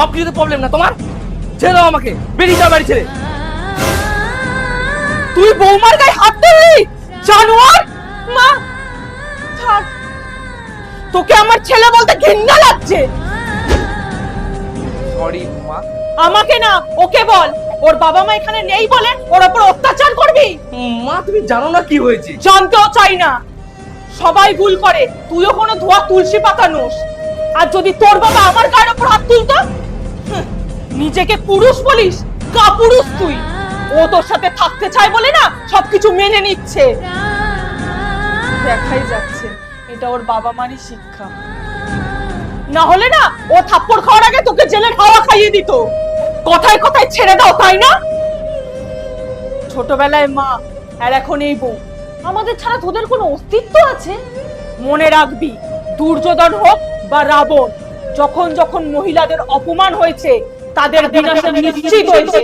সব কিছুতে প্রবলেম না তোমার? ছেড়ে দাও আমাকে, বেরিয়ে যাও বাড়ি ছেড়ে। তুই বৌমার গায়ে হাত দিলি জানোয়ার। মা থাক, তোকে আমার ছেলে বলতে ঘৃণা লাগছে। সরি মা। আমাকে না, ওকে বল। ওর বাবা মা এখানে নেই বলে ওর উপর অত্যাচার করবি? মা তুমি জানো না কি হয়েছে। জানতেও চাই না, সবাই ভুল করে, তুইও কোনো ধোয়া তুলসী পাতা নোস। আর যদি তোর বাবা আমার গায়ের উপর হাত তুলতো, নিজেকে পুরুষ বলিস? কাপুরুষ তুই। ও তোর সাথে থাকতে চায় বলে না সবকিছু মেনে নিচ্ছে। দেখাই যাচ্ছে এটা ওর বাবা মারই শিক্ষা। না হলে না ও থাপ্পড় খাওয়ার আগে তোকে জেলের হাওয়া খাইয়ে দিত। কথায় কথায় ছেড়ে দাও, তাই না? ছোটবেলায় মা আর এখন এই বউ, আমাদের ছাড়া তোদের কোনো অস্তিত্ব আছে? মনে রাখবি, দুর্যোধন হোক বা রাবণ, যখন যখন মহিলাদের অপমান হয়েছে তাদের বিনাশ নিশ্চিত হয়েছে।